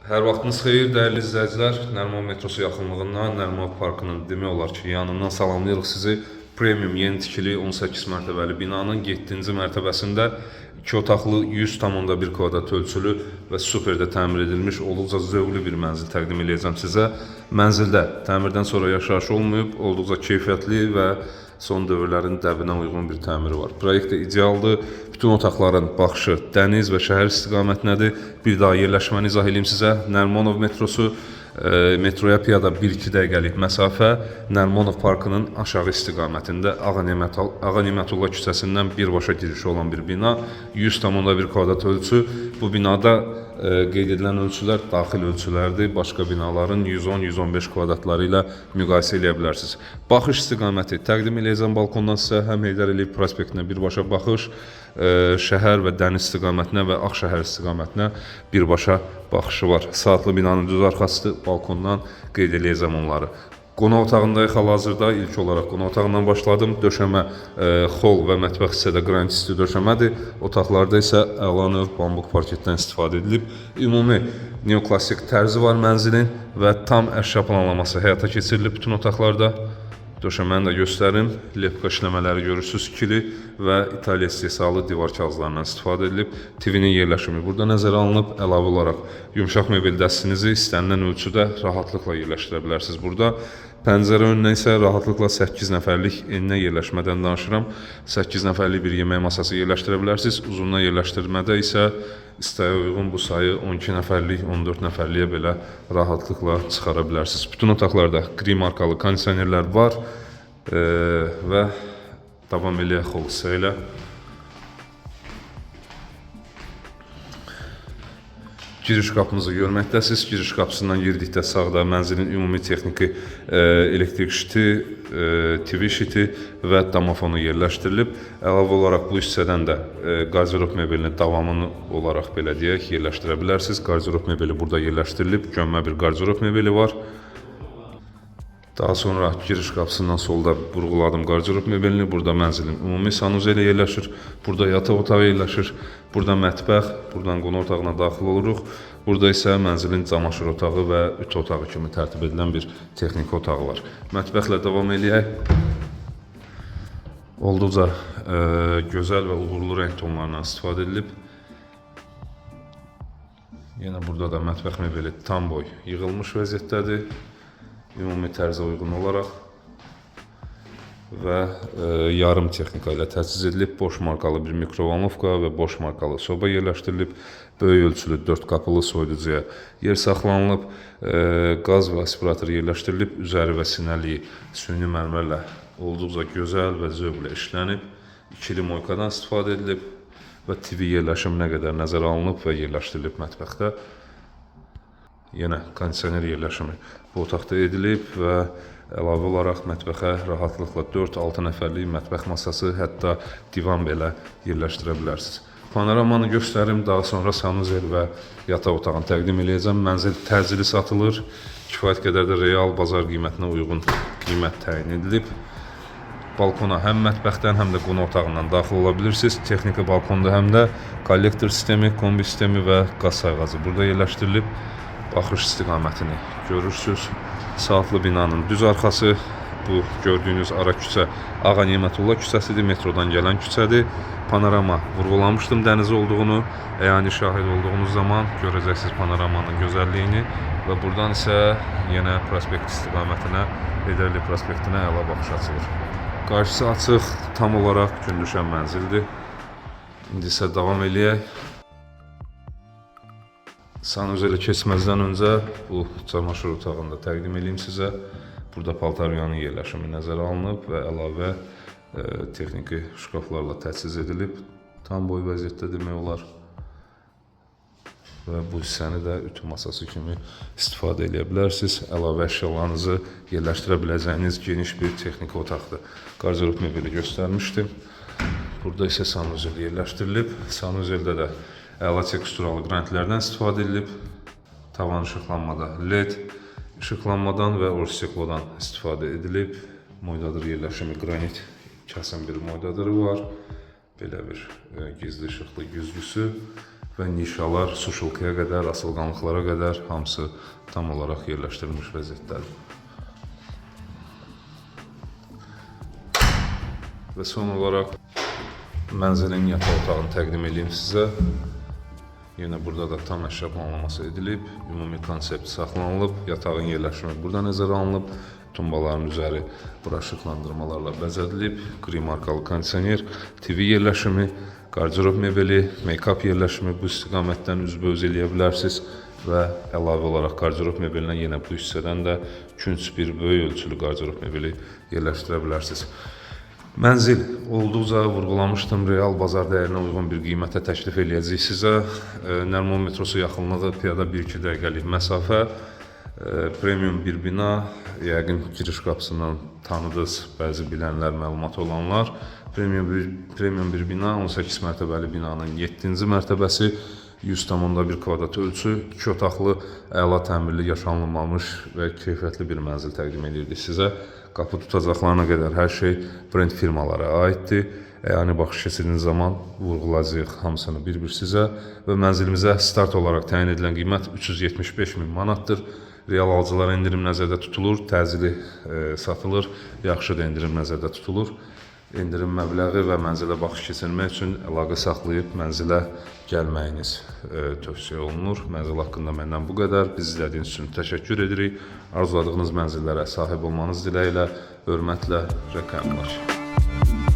Hər vaxtınız xeyir, dəyərli izləyicilər. Nərimanov metrosu yaxınlığından, Nərimanov parkının demək olar ki, yanından salamlayırıq sizi. Premium yeni tikili 18 mərtəbəli binanın 7-ci mərtəbəsində 2 otaqlı 100,1 kvadrat ölçülü və superdə təmir edilmiş olduqca zövqlü bir mənzil təqdim edəcəm sizə. Mənzildə təmirdən sonra yaşayış olmayıb, olduqca keyfiyyətli və son dövrlərin dəbinə uyğun bir təmiri var. Proyekt də idealdır. Bütün otaqların baxışı dəniz və şəhər istiqamətindədir. Bir daha yerləşməni izah edeyim sizə. Nərimanov metrosu metroya piyada 1-2 dəqiqəlik məsafə, Nərimanov parkının aşağı istiqamətində Ağa Nemətullah küçəsindən birbaşa girişi olan bir bina. 100,1 kvadrat ölçü. Bu binada qeyd edilən ölçülər daxil ölçülərdir. Başqa binaların 110-115 kvadratları ilə müqayisə edə bilərsiniz. Baxış istiqaməti təqdim edəcəm balkondan sizə. Həm Heydər Əliyev prospektinə birbaşa baxış, şəhər və dəniz istiqamətinə və Ağşəhər istiqamətinə birbaşa baxışı var. Saatlı binanın düz arxasıdır. Balkondan qeyd edəcəm onları. Qonaq otağındayıq hal-hazırda. İlk olaraq qonaq otağından başladım. Döşəmə, xol və mətbəx hissədə qranit isti döşəmədir. Otaqlarda isə əla növ bambuq parketdən istifadə edilib. Ümumi neoklasik tərzi var mənzilin və tam əşya planlaması həyata keçirilib bütün otaqlarda. Döşəməni də göstərim. Lepka işləmələri görürsünüz, ikili və İtaliya istehsalı divar kağızlarından istifadə edilib. TV-nin yerləşimi burada nəzərə alınıb. Əlavə olaraq yumşaq mebel dəstinizi istənilən ölçüdə rahatlıqla yerləşdirə bilərsiniz burada. Pəncərə önünə isə rahatlıqla 8 nəfərlik eninə yerləşmədən danışıram. 8 nəfərlik bir yemək masası yerləşdirə bilərsiniz. Uzundan yerləşdirmədə isə İstəyə uyğun bu sayı 12 nəfərlik, 14 nəfərliyə belə rahatlıqla çıxara bilərsiniz. Bütün otaqlarda gri markalı kondisionerlər var və davam eləyək xol hissə ilə. Giriş qapımızı görməkdəsiniz. Giriş qapısından girdikdə sağda mənzilin ümumi texniki elektrik şiti, TV şiti və domofonu yerləşdirilib. Əlavə olaraq bu hissədən də qardirob mebelini davamını olaraq belə deyək yerləşdirə bilərsiniz. Qardirob mebeli burada yerləşdirilib. Gömmə bir qardirob mebeli var. Daha sonra giriş qapısından solda vurğuladım qardirob mebelini. Burada mənzilin ümumi sanuzeli yerləşir. Burada yataq otağı yerləşir. Burada mətbəx, buradan qonaq otağına daxil oluruq. Burada isə mənzilin camaşır otağı və ütü otağı kimi tərtib edilən bir texniki otağı var. Mətbəxlə davam eləyək. Olduqca gözəl və uğurlu rəng tonlarından istifadə edilib. Yenə burada da mətbəx mebeli tam boy yığılmış vəziyyətdədir. Ümumi tərzə uyğun olaraq və yarım texnika ilə təchiz edilib. Boş markalı bir mikrovalnovka və boş markalı soba yerləşdirilib. Böyük ölçülü 4 qapılı soyuducuya yer saxlanılıb. Qaz və aspirator yerləşdirilib. Üzəri və sinəliyi süni mərmərlə olduqca gözəl və zövqlə işlənib. İkili moykadan istifadə edilib və TV yerləşimi nə qədər nəzərə alınıb və yerləşdirilib mətbəxdə. Yenə kondisioner yerləşimi bu otaqda edilib və əlavə olaraq mətbəxə rahatlıqla 4-6 nəfərlik mətbəx masası, hətta divan belə yerləşdirə bilərsiniz. Panoramanı göstərim, daha sonra sanuzel və yataq otağını təqdim edəcəm. Mənzil təcili satılır. Kifayət qədər də real bazar qiymətinə uyğun qiymət təyin edilib. Balkona həm mətbəxdən, həm də qonaq otağından daxil ola bilirsiniz. Texniki balkonda həm də kollektor sistemi, kombi sistemi və qaz sayğacı burada yerləşdirilib. Baxış istiqamətini görürsünüz. Saatlı binanın düz arxası, bu gördüyünüz ara küçə Ağa Nemətullah küçəsidir, metrodan gələn küçədir. Panorama vurğulamışdım dəniz olduğunu, yəni şahid olduğunuz zaman görəcəksiniz panoramanın gözəlliyini və buradan isə yenə prospekt istiqamətinə, Heydər Əliyev prospektinə əla baxış açılır. Qarşısı açıq, tam olaraq gün düşən mənzildir. İndi isə davam eləyək. Sanuzelə keçməzdən öncə bu çamaşır otağını da təqdim edeyim sizə. Burada paltaryanın yerləşimi nəzərə alınıb və əlavə texniki şkaflarla təchiz edilib. Tam boy vəziyyətdə demək olar. Və bu hissəni də ütü masası kimi istifadə edə bilərsiniz. Əlavə əşyalarınızı yerləşdirə biləcəyiniz geniş bir texniki otaqdır. Qardirob mebeli göstərmişdim. Burada isə sanuzel yerləşdirilib. Sanuzeldə də əla teksturalı qranitlərdən istifadə edilib. Tavan işıqlanmada LED işıqlanmadan və orsiklodan istifadə edilib. Moydadır yerləşimi qranit kəsim bir moydadırı var. Belə bir gizli işıqlı güzgüsü və nişalar suşulkaya qədər, asılqanlıqlara qədər hamısı tam olaraq yerləşdirilmiş vəziyyətdədir. Və son olaraq mənzilin yataq otağını təqdim edeyim sizə. Yenə burada da tam əşya planlaması edilib, ümumi konsept saxlanılıb, yatağın yerləşimi burada nəzərə alınıb, tumbaların üzəri bura işıqlandırmalarla bəzədilib, qri markalı kondisioner, TV yerləşimi, qardirob mebeli, make-up yerləşimi bu istiqamətdən üzbəüz eləyə bilərsiniz və əlavə olaraq qardirob mebelinə yenə bu hissədən də künc bir böyük ölçülü qardirob mebeli yerləşdirə bilərsiniz. Mənzil olduqca vurğulamışdım, real bazar dəyərinə uyğun bir qiymətə təklif eləyəcəyik sizə. Nərman metrosu yaxınlığı piyada 1-2 dəqiqəlik məsafə, premium bir bina, yəqin giriş qapısından tanıdınız bəzi bilənlər, məlumat olanlar. Premium bir bina, 18 mərtəbəli binanın 7-ci mərtəbəsi, 100,1 kvadrat ölçü, 2 otaqlı, əla təmirli, yaşanılmamış və keyfiyyətli bir mənzil təqdim edirdik sizə. Qapı tutacaqlarına qədər hər şey brend firmalara aiddir. Yəni baxış keçirdiyiniz zaman vurğulayacağıq hamısını bir-bir sizə və mənzilimizə start olaraq təyin edilən qiymət 375.000 manatdır. Real alıcılara endirim nəzərdə tutulur, təcili satılır, yaxşı da endirim nəzərdə tutulur. Endirim məbləği və mənzilə baxış keçirmək üçün əlaqə saxlayıb mənzilə gəlməyiniz tövsiyə olunur. Mənzil haqqında məndən bu qədər. Biz izlədiyiniz üçün təşəkkür edirik. Arzuladığınız mənzillərə sahib olmanız diləyilə, hörmətlə, Rəqəmbaş.